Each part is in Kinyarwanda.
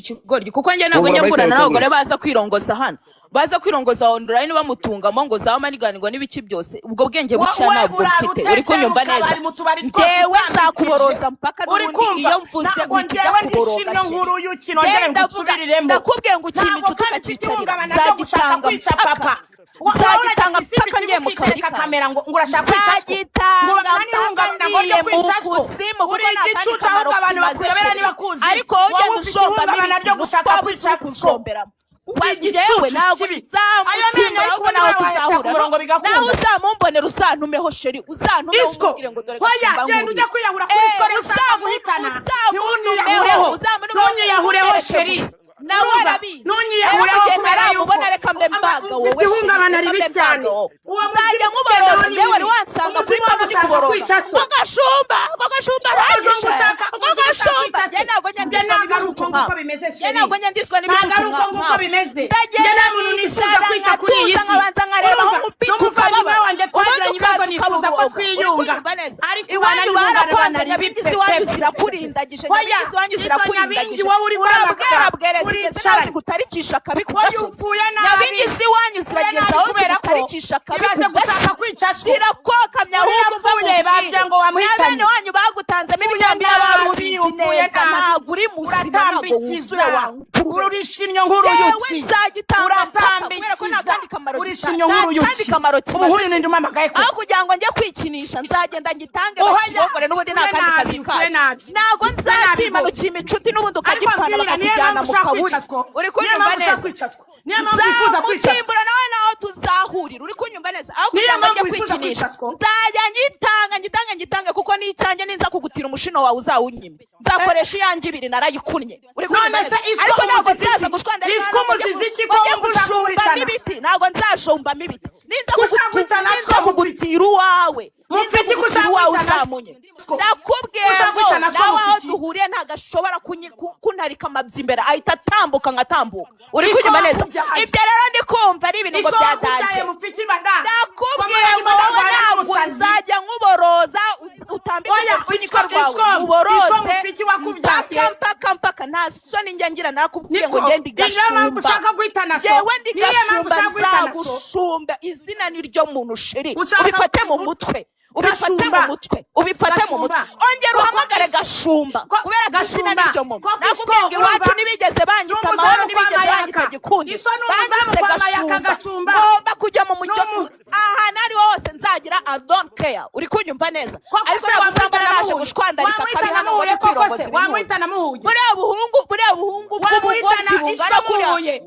ikigoryi kuko njye ntabwo njya mburana n'abagore baza kwirongoza hano baza kwirongoza online bamutungamo ngo zaho maniganirwa n'ibiki byose ubwo bwenge bucya ntabwo mfite uri kunyumva neza njyewe nzakuboroza mpaka n'ubundi iyo mvuze ujya kuboroga ndakubwiye ngo ikintu inshuti ukakicarira nzagitanga mpaka uzagitanga mpaka ngiye mu kabari kamera ngo urashaka kwicazwa mpaka ngiye mu kuzimu kuko nta kamaro kimaze ariko wowe ugenda ushombamo ibintu gushaka kwicazwa wajewe ntabwo nzamutinya ahubwo nawe tuzahura nawe uzamumbonera uzantumeho sheri uzantumeho umubwire ngo dore gashimba genda ujya kwiyahura kuri story uzamuhitana ntunyiyahureho sheri nawe arabizi ntunyiyahureho kubera mubona reka mbe mbaga wowe ihungabana ribi cyane nzajya nkuboroza njyewe wari wansanga kuri pano ndi kuboroza agashumba njye ntabwo nyandiswa n'ibicucu njye ntabwo nyandiswa n'ibicucu ndagenda nicara nkatuza nkabanza nkareba aho umupira ukababa ubundi ukaza ukabubonga iwanyu barakwanze nyabingizi iwanyu zirakurindagije nyabingizi iwanyu zirakurindagije urabwerabwere zigeze nawe zigutarikisha akabi ku gasozi nyabingizi iwanyu zirageza aho zigutarikisha akabi ku gasozi zirakokamya ahubwo nyabene wanyu bagutanzemo ibitambi n'abarubizi neza ntabwo uri muzima ntabwo wuzuye wankuru urishimye nk'uruyuki nzagitanga mpaka kubera ko nta kandi kamaro kimaze aho kugira ngo njye kwikinisha nzagenda ngitange bakirongore n'ubundi nta kandi kazi kayo ntabwo nzakimanukiye imicuti n'ubundi ukagipfana bakakujyana mu kaburi uri kunyumva neza nzamutimbura nawe naho tuzahurira uri kunyumva neza aho kugira ngo njye kwikinisha nzajya ngitange kuko n'icyanjye ninza kugutira umushino wawe uzawunyime nzakoresha iyanjye ibiri narayikunnye uri kunyumva neza ariko ntabwo nzaza gushwanda njye gushumba n'ibiti ntabwo nzashumbamo ibiti ninza kugutira uwawe uzamunye nakubwiye ngo nawe aho duhuriye ntabwo ashobora kuntarika amabyi imbere ahita atambuka nkatambuka uri kunyumva neza ibyo rero ndi kumva ari ibintu ngo byadanje nakubwiye ngo wowe ntabwo nzajya nkuboroza utambike urupfunyika rwawe uboroze mpaka nta soni njya ngira nakubwiye ngo ngende igashumba jewe ndi gashumba nzagushumba izina ni ryo muntu sheri ubifate mu mutwe ongera uhamagare gashumba kubera ko izina ni ryo muntu nakubwiye ngo iwacu ntibigeze banyita amahoro ntibigeze banyita gikundi bangize gashumba ngomba kujya mu mujyo ahantu ari hose nzagira I don't care uri kunyumva neza ariko ntabwo uzambona naje gushwandarika akabi hano ngo ni kwirongoza ibintu buriya buhungu bw'ubugoryi bungana kuriya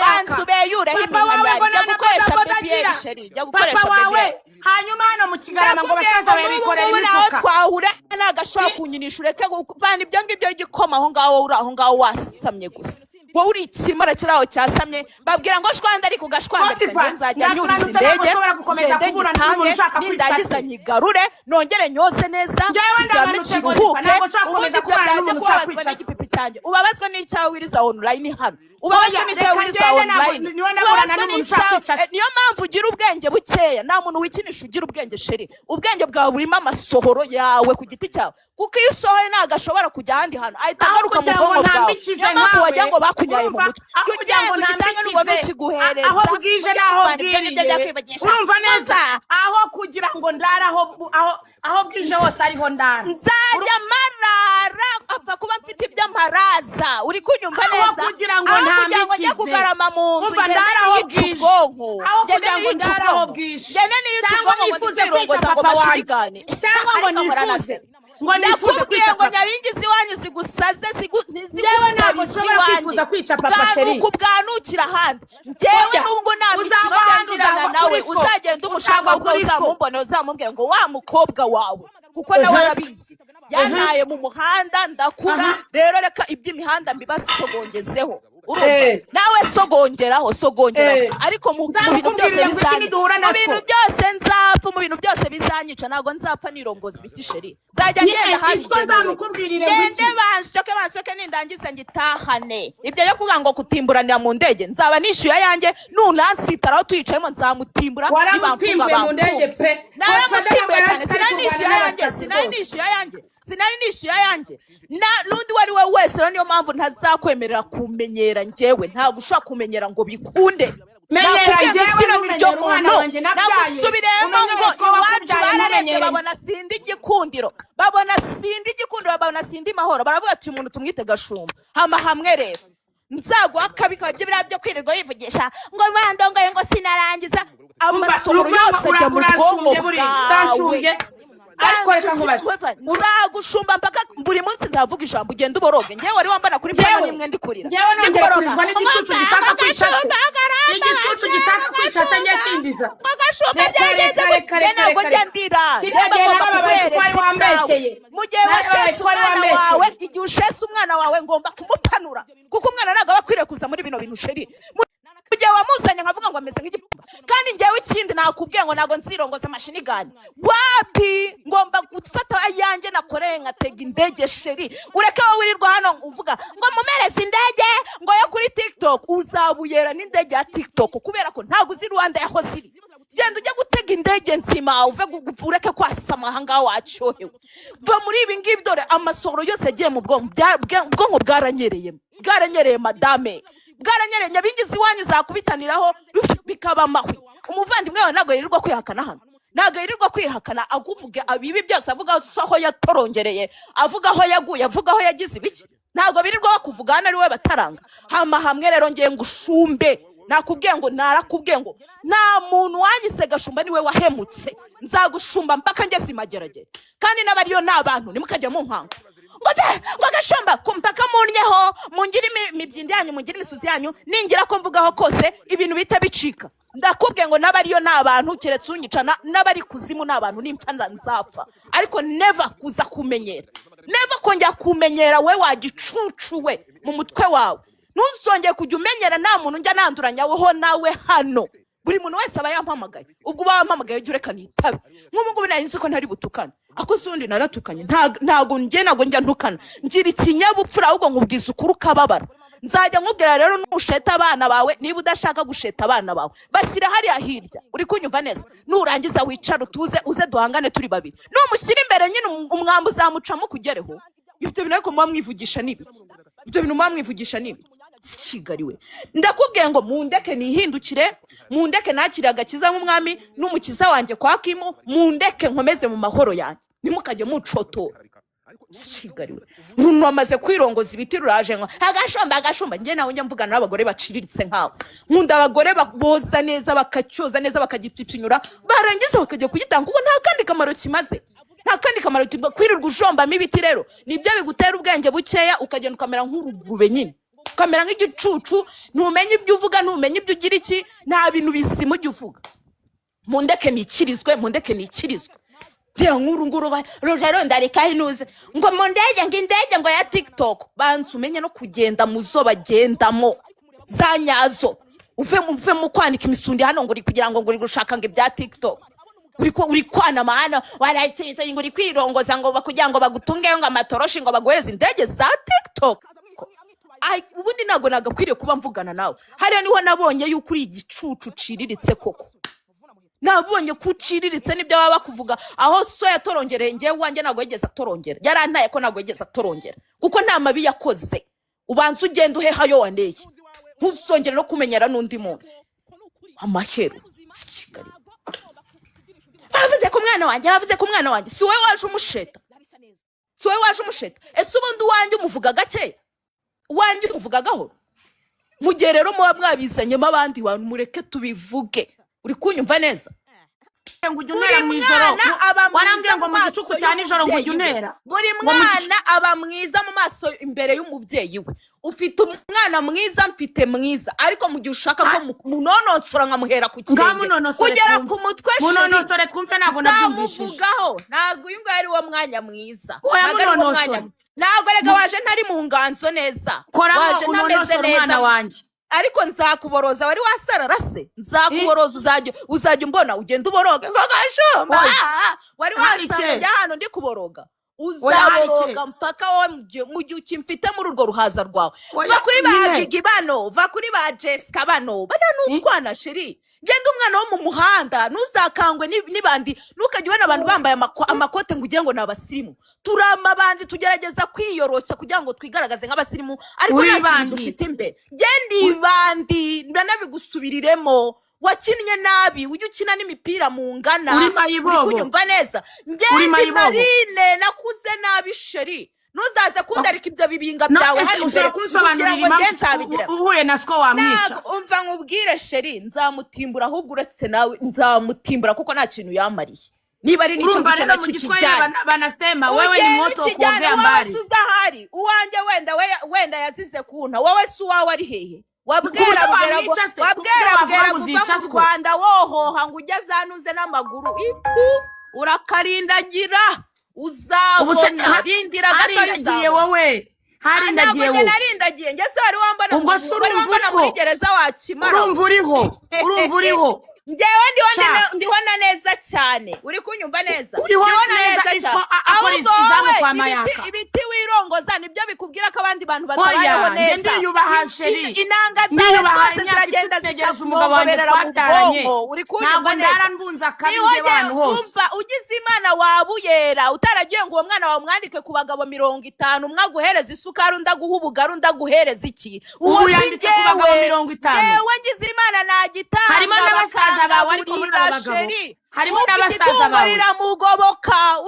bansubeye yureho iminkanyari jya gukoresha BBL sheri jya gukoresha BBL hanyuma hano mu kigarama ngo basaza bawe bikorera imifuka twahura nagashobora kunyinisha ureke kuvana ibyo ngibyo igikoma aho ngaho uri aho ngaho wasamye gusa wowe uri ikimara kiraho cyasamye babwira ngo shwanda ariko gashwanda nzajya nyuriza indege nindagiza nyigarure nongere nyoze neza kiryame kiruhuke ubundi byaje kubabazwa n'igipipi cyanjye ubabazwa n'icyawe wiriza online hano ubabazwa n'icyawe wiriza online niyo mpamvu ugira ubwenge bukeya nta muntu wikinisha ugira ubwenge sheri ubwenge bwawe burimo amasohoro yawe ku giti cyawe kuko iyo usohoye ntabwo ashobora kujya ahandi hantu ahita agaruka mu bwonko bwawe niyo mpamvu wagira ngo bakunyaye mu mutwe iyo ugiye kugitanga n'ubwo ntukiguhereza aho bwije n'aho bwiriye urumva neza aho kugira ngo ndara aho bwije hose ariho ndara nzajya marara apfa kuba mfite iby'amaraza uri kunyumva neza aho kugira ngo njye kugarama mu nzu ndara aho bwije aho kugira ngo ndara aho bwije njye niyica ubwonko ngo nzirongoza ngo bashirigane cyangwa ngo nifuze ngo nakubwiye ngo nyabingizi iwanyu zigusaze kubwanukira ahandi njyewe n'ubwo nta mikino byangirana nawe uzagenda umushaka ubwo uzamumbone uzamubwira ngo wa mukobwa wawe kuko nawe arabizi yantaye mu muhanda ndakura rero reka iby'imihanda mbibasogongezeho nawe sogongeraho ariko mu bintu byose nzapfa mu bintu byose bizanyica ntabwo nzapfa nirongoza ibiti sheri nzajya ngenda hanze ngende bansoke nindangiza ngitahane ibyo yo kuvuga ngo kutimburanira mu ndege nzaba nishyuye ayanjye nunansitaraho tuyicayemo nzamutimbura nibamfunga bamfunga naramutimbuye cyane sinanishyuye ayanjye sinari nishyuye ayanjye n'undi wari we wese. Niyo mpamvu ntazakwemerera kumenyera njyewe. Ntabwo ushaka kumenyera ngo bikunde. Menyera njyewe n'umenyera umwana wanjye nabyaye. Nagusubiremo ngo iwacu bararebye babona sindi igikundiro, babona sindi mahoro, baravuga ati umuntu tumwite Gashumba. Hama hamwe rero nzagwa kabika byo byo kwirirwa yivugisha ngo mwandongaye ngo sinarangiza amasohoro yose ajya mu bwonko bwawe. Ariko reka nkubaze, nzagushumba mpaka buri munsi nzavuga ijambo ugenda uboroge. Njyewe wari wambana kuri pano nimwe ndikurira. Njyewe nongeye kurizwa n'igicucu gishaka kwica. Igicucu gishaka kwica se nyakindiza. Agashumba byageze gute ntabwo njya ndira. Ngomba kubereka mugihe washetse umwana wawe, igihe ushetse umwana wawe ngomba kumupanura kuko umwana ntabwo aba akwiriye kuza muri bino bintu sheri. Mugihe wamuzanye nkavuga ngo ameze nk'igipumba, kandi njyewe ikindi nakubwiye ngo ntabwo nzirongoza mashini gani. Wapi ngomba gufata ayanjye nakoreye nkatega indege sheri. Ureke wowe wirirwa hano uvuga ngo mumereze indege ngo yo kuri TikTok. Uzabuyera n'indege ya TikTok kubera ko ntabwo uzi Rwanda yaho ziri. Genda ujya gutega indege nzima uve ureke kwasama ahangaha wacyohewe. Va muri ibi ngibi dore amasohoro yose yagiye mu bwonko bwaranyereye madame, bwaranyereye. Nyabingizi wanyu zakubitaniraho bikaba amahwi. Umuvandimwe wawe ntabwo yirirwa kwihakana hano, ntabwo yirirwa kwihakana akuvuge abibi byose, avuga aho yatorongereye, avuga aho yaguye, avuga aho yagize ibiki. Ntabwo birirwa bakuvuga hano ari we bataranga. Hama hamwe rero ngiye ngushumbe. Nakubwiye ngo narakubwiye ngo nta muntu wanyise Gashumba niwe wahemutse. Nzagushumba mpaka ngeze imageragere, kandi n'abariyo n'abantu nimukajya mu nkanga ngo Gashumba kumpaka munyeho mungire imibyindi yanyu, mungire imisuzi yanyu, ningira ko mvugaho kose ibintu bita bicika. Ndakubwiye ngo n'abariyo n'abantu keretse unyicana, n'abari kuzimu n'abantu nimpfa nzapfa, ariko never kuza kumenyera, never kongera kumenyera. We wagicucu we mu mutwe wawe ntuzongeye kujya umenyera. Nta muntu njya nanduranyaweho nawe hano. Buri muntu wese aba yampamagaye. Ubwo bampamagaye jya ureka nitabe. Nk'ubu ngubu nari nzi ko ntari butukane, ako si undi naratukanye. Ntabwo njya ntukana, ngira ikinyabupfura, ahubwo nkubwiza ukuri ukababara. Nzajya nkubwira rero nusheta abana bawe, niba udashaka gusheta abana bawe bashyira hariya hirya. Uri kunyumva neza? Nurangiza wicare utuze, uze duhangane turi babiri. Numushyira imbere nyine umwambi uzamucamo kugereho. Ibyo bintu ariko muba mwivugisha n'ibiki? Ibyo bintu muba mwivugisha n'ibiki? Sikigariwe. Ndakubwiye ngo mundeke nihindukire, mundeke nakire agakiza nk'umwami n'umukiza wanjye kwa Kimu, mundeke nkomeze mu mahoro yanjye, nimukajye mucotora. Sikigariwe. Runo amaze kwirongoza ibiti ruraje ngo Agashumba. Njye nawe njya mvugana n'abagore baciriritse nkawe. Nkunda abagore boza neza, bakacyoza neza, bakagipfipfinyura, barangiza bakajya kugitanga. Ubu nta kandi kamaro kimaze, nta kandi kamaro. Kwirirwa ujombamo ibiti rero nibyo bigutera ubwenge bukeya, ukagenda ukamera nk'urugube nyine, ukamera nk'igicucu. Ntumenye ibyo uvuga, ntumenye ibyo ugira iki, nta bintu bizima ujya uvuga. Mundeke nikirizwe. Rero nk'urunguru rero ndareka inuze ngo mu ndege ngo ya TikTok. Banza umenye no kugenda mu zo bagendamo za nyazo. Uve mu kwandika imisundi hano ngo uri kugira ngo uri gushaka ngo ibya TikTok. Uri kwana mahana warayitse ngo uri kwirongoza ngo bakugira ngo bagutunge ngo amatoroshi ngo baguhereze indege za TikTok. Ubundi ntabwo nagakwiriye kuba mvugana nawe. Hariya niho nabonye yuko uri igicucu ciriritse koko. Nabonye kuciriritse nibyo baba bakuvuga. Aho so yatorongereye ngewe wanjye ntabwo yigeze atorongera. Yarantaye ko ntabwo yigeze atorongera kuko nta mabi yakoze. Ubanza ugenda uhehayo waneye, ntuzongere no kumenyera n'undi munsi. Amahero Kigali. Bavuze ku mwana wanjye, si wowe waje umusheta. Ese ubundi wanjye umuvuga gake, wanjye umuvuga gahoro. Mugihe rero muba mwabizanyemo abandi bantu, mureke tubivuge. Uri kunyumva neza? Warambye ngo mu gicuku cyane ijoro ngo junera. Buri mwana aba mwiza mu maso imbere y'umubyeyi we. Ufite umwana mwiza, mfite mwiza, ariko mu gihe ushaka ko munonosora nkamuhera ku kirenge kugera ku mutwe shiri. Munonosore twumve ntabwo nabyumvishije. Ntabwo uyu nguyu ari wo mwanya mwiza. Ntabwo rega waje ntari mu nganzo neza. Waje ntameze neza wanjye. Ariko nzakuboroza. Wari wasarara se? Nzakuboroza uzajya umbona ugenda uboroga. Gashumba wari wasarara hano ndi kuboroga. Uzaboroga mpaka wowe mu gihe ukimfite muri urwo ruhaza rwawe. Va kuri ba Gigi bano, va kuri ba Jessica bano. Bana n'utwana sheri. genda umwana wo mu muhanda ntuzakangwe n'ibandi ntukajye ubona abantu bambaye amakote ngo ugire ngo ni abasirimu. Turama bandi tugerageza kwiyoroshya kugira ngo twigaragaze nk'abasirimu ariko nta kintu dufite imbere. Genda ibandi ndanabigusubiriremo wakinnye nabi ujye ukina n'imipira mu ngana uri kunyumva neza. Ngende Marine nakuze nabi sheri nuzaze kundarika ibyo bibinga byawe hano imbere kugira ngo ngenzabigira uhuye na sko wamwica. Umva nkubwire sheri nzamutimbura ahubwo uretse nawe nzamutimbura kuko nta kintu yamariye. Niba ari nicyo gice nacyo kijyana banasema wewe ni moto kuongea mbali. Usuzahari uwanje wenda yazize kuna wowe su wawe ari hehe? Wabwera kuva mu Rwanda wohoha ngo ujya zanuze n'amaguru urakarindagira uzabona rindira gato wowe harindagiye wowe narindagiye nge se wari wambona muri gereza wakimara urumva uriho ngewe ndiho na neza cyane uri kunyumva neza ndiho na neza cyane ahubwo ibiti wirongoza nibyo bikubwira ko abandi bantu batabayeho neza. Ndiyubaha sheri inanga zawe zose ziragenda zikamugoberera mu bwonko uri kunyumva neza. Ugize Imana wabuyera utaragiye ngo uwo mwana wawe mwandike ku bagabo 50 umwe aguhereza isukari undaguha ubugari undaguhereza iki uwo yanditse ku bagabo 50 yewe ngize Imana nagitanga harimo n'abasaza bawe ariko muri abagabo harimo n'abasaza bawe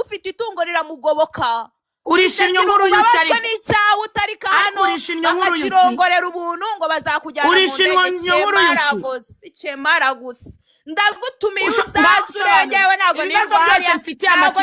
ufite itungo riramugoboka urishinyo nkuru y'ucyari n'icyawe utarika hano akakirongorera ubuntu ngo bazakujyana mu ndege cyemara gusa ndagutumiye usazure ngewe ntabwo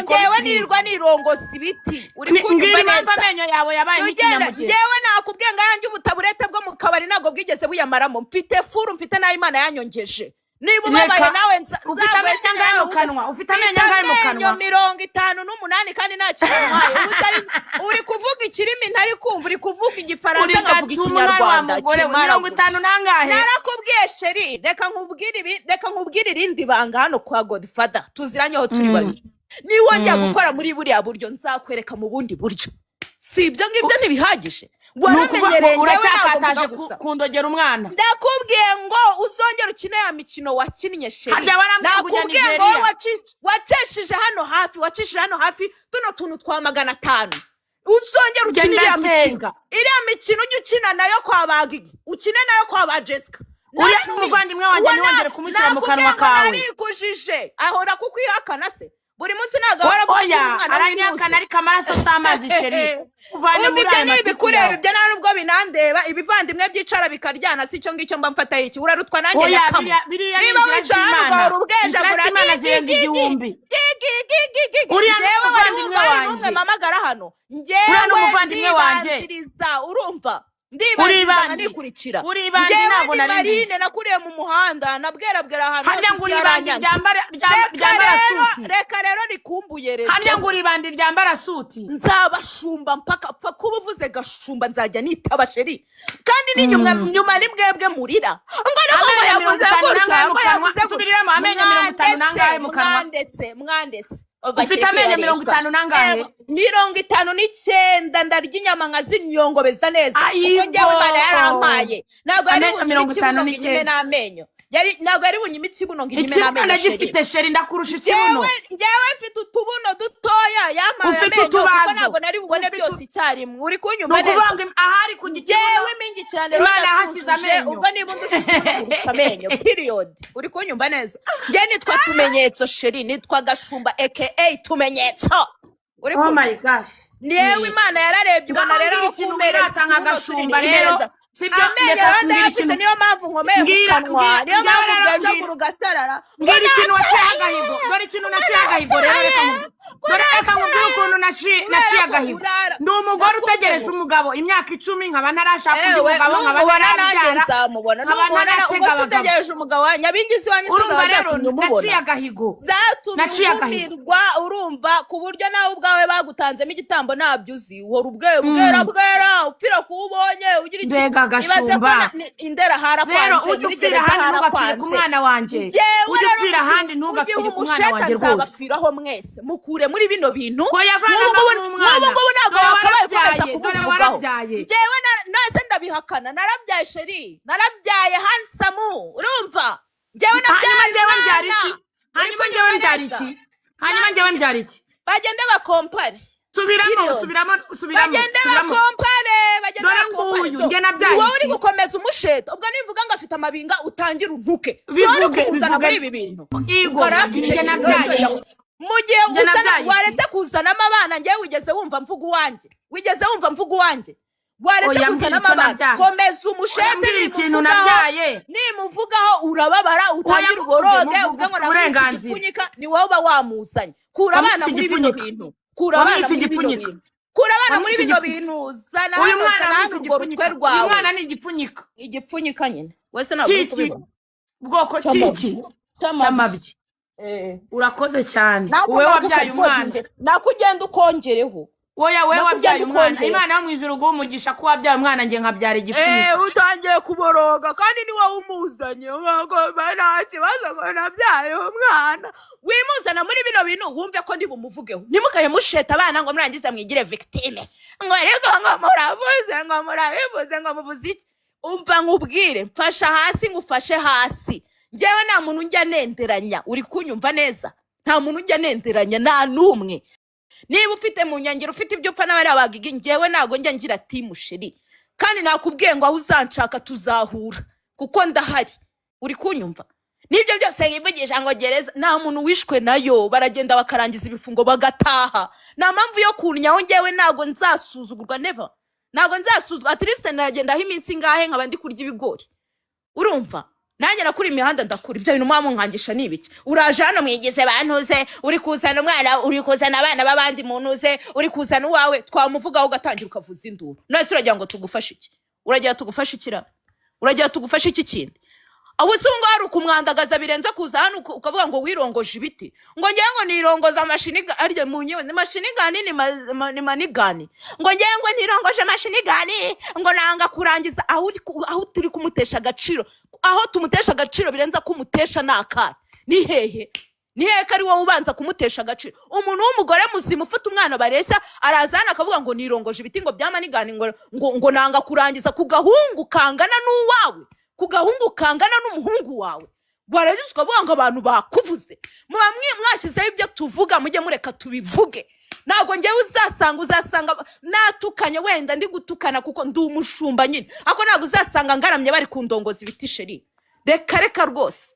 ngewe nirirwa nirongoza ibiti uri kunyumva neza amenyo yawe yabaye n'ikinyamugihe ngewe nakubwiye ngo yanjye ubutaburete bwo mu kabari ntabwo bwigeze buyamaramo mfite furu mfite nayo Imana yanyongeje. Niba ubabaye nawe ufite amenyo angahe mu kanwa ufite amenyo angahe mu kanwa 58 kandi nta kinwaye uri kuvuga ikirimi ntari kumva uri kuvuga igifaransa ngavuga ikinyarwanda 50 nangahe narakubwiye sheri reka nkubwire irindi banga hano kwa Godfather tuziranyeho turi babiri niwongera gukora muri buriya buryo nzakwereka mu bundi buryo. Si ibyo ngibyo ntibihagije waramenyereye ngewe uracyakataje kundogera umwana. Ndakubwiye ngo uzongera ukine ya mikino wakinnye sheri. Nakubwiye ngo waceshije hano hafi tuno tuntu twa 500 uzongera ukine iriya mikino ujye ukina nayo kwa Bagigi ukine nayo kwa ba Jessica. Uriya n'umuvandimwe wanjye niwongere kumushyira mu kanwa kawe narikujije ahora kukwihakana se buri munsi nagahora umwana aranyakana ariko amaraso s'amazi sheri uvane muri aya mabikureba ibyo nta nubwo binandeba ibivandimwe byicara bikaryana si cyo ngicyo mba mfata iki urarutwa nanjye yakamo niba wicara ugahora ubweje uriya n'umuvandimwe wanjye mamagara hano ngewe ndibandiriza urumva ndibandiriza nikurikira ngewe ni Marine nakuriye mu muhanda nabwerabwera ahantu harya ngo uribandi ryambara suti reka rero rikumbuye rero harya ngo uribandi ryambara suti nzabashumba mpaka pfa kuba uvuze gashumba nzajya nitaba sheri kandi ni nyuma ni mwebwe murira ngo nako yavuze gutya ngo yavuze tubiriramo amenyo 50 nangahe mu kanwa mwandetse ufite amenyo 50 nangahe 59 ndarya inyama nkazinyongobeza neza kuko njyewe Imana yarampaye ntabwo ari 59 n'amenyo ntabwo ari bunyima ikibuno ngo inyime n'amenyo gifite sheri ndakurusha ikibuno njyewe mfite utubuno dutoya yampaye amenyo kuko ntabwo nari bubone byose icyarimwe uri kunyumva neza ahari ku gikibuno njyewe impingikirane rudasuzuje ubwo niba undusha ikibuno kurusha amenyo period uri kunyumva neza njye nitwa tumenyetso sheri nitwa Gashumba aka tumenyetso uri oh my gosh niyewe Imana yararebye ubona rero kumereza nka Gashumba rero amenyo randa yafite niyo mpamvu nkomeye mu kanwa niyo mpamvu bwaje kurugasarara ngira ikintu waciye agahigo dore ikintu naciye agahigo rero reka nkubwire ukuntu naciye agahigo ndi umugore utegereje umugabo imyaka 10 nkaba ntarashaka undi mugabo nkaba narabyara nkaba ubwo utegereje umugabo nyabingizi wanyisize wazatumye umubona naciye agahigo zatumye urumva ku buryo nawe ubwawe bagutanzemo igitambo nabyuzi uhora ubwera upfira kuubonye ugira iki Gashumba indera harakwanze rero ujupfira handi ntugapfire ku mwana wanje ujupfira handi ntugapfire ku mwana wanje rwose nzabapfiraho mwese mukure muri bino bintu n'ubu ntabwo wakabaye ukomeza kubuvugaho njyewe nase ndabihakana narabyaye sheri narabyaye handsome urumva njyewe mbyara iki bagende bakompare subiramo bagende bakompare nge nabyaye wowe uri gukomeza umusheta ubwo nivuga ngo afite amabinga utangira untuke bivuge muri ibi bintu nge nabyaye mu gihe waretse kuzanamo abana njyewe wigeze wumva mvuga uwanjye waretse kuzanamo abana komeza umushete nimuvugaho urababara utangira uboroge ubwo ngo nawe igipfunyika ni wowe uba wamuzanye kura abana muri bino bintu kura abana muri bino bintu zana hano urwo rutwe rwawe uyu mwana ni igipfunyika nyine wese ntabwo uri kubibona bwoko kiki cy'amabyi urakoze cyane wowe wabyaye umwana nakugenda ukongereho wowe wabyaye umwana imana yo mu ijuru guha umugisha ko wabyaye umwana nge nkabyara igipfunyika utangiye kuboroga kandi ni wowe umuzanye nta kibazo ngo nabyaye umwana wimuzana muri bino bintu wumve ko ndi bumuvugeho ntimukaye musheta abana ngo murangize mwigire victime ngo ariko ngo muravuze ngo murabivuze ngo muvuze iki umva nkubwire mfasha hasi ngufashe hasi njyewe nta muntu njya nenderanya uri kunyumva neza nta muntu njya nenderanya nta n'umwe niba ufite mu nyangiro ufite ibyo upfa n'abari abagigi njyewe ntago njya ngira timu sheri kandi nakubwiye ngo aho uzanshaka tuzahura kuko ndahari uri kunyumva nibyo byose nkivugisha ngo gereza nta muntu wishwe nayo baragenda bakarangiza ibifungo bagataha nta mpamvu yo kunyaho njyewe ntago nzasuzugurwa never ntago nzasuzugurwa at least nagenda aho iminsi ngahe nkaba ndi kurya ibigori urumva nanjye nakuri imihanda ndakura ibyo bintu mwamu nkangisha nibiki uraje hano mwigeze bantuze uri kuzana umwana uri kuzana abana babandi muntuze uri kuzana uwawe twamuvugaho ugatangira ukavuza induru nase uragira ngo tugufashe iki uragira tugufashe iki kindi aho sungo hari ukumwandagaza birenze kuza hano ukavuga ngo wirongoje ibiti ngo ngiye ngo nirongoza amashiniga aryo munyewe amashinigani ni manigani ngo ngiye ngo nirongoje amashinigani ngo nanga kurangiza aho turi kumutesha agaciro aho tumutesha agaciro birenza kumutesha nakara ni hehe kari wowe ubanza kumutesha agaciro umuntu w'umugore muzima ufite umwana bareshya arazana akavuga ngo nirongoje ibiti ngo byamanigani ngo nanga kurangiza kugahungu kangana n'uwawe kugahungu kangana n'umuhungu wawe waragize ukavuga ngo abantu bakuvuze mwashyizeho ibyo tuvuga mujye mureka tubivuge ntabwo njyewe uzasanga natukanye wenda ndi gutukana kuko ndi umushumba nyine ako ntabwo uzasanga ngaramye bari kundongoza ibiti sheri reka rwose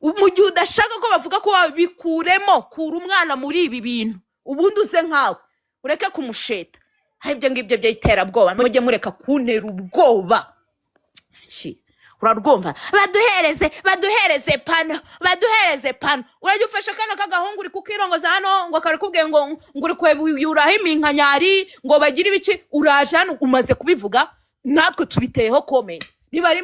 mu gihe udashaka ko bavuga ko bikuremo kura umwana muri ibi bintu ubundi uze nkawe ureke kumusheta ibyo ngibyo by'iterabwoba mujye mureka kuntera ubwoba urarwumva baduhereze pano urajya ufasha kana kagahungu uri kukirongoza hano ngo kare kubwiye ngo uri kwebuyuraho iminkanyari ngo bagire ibiki uraje hano umaze kubivuga natwe tubiteyeho comment niba ari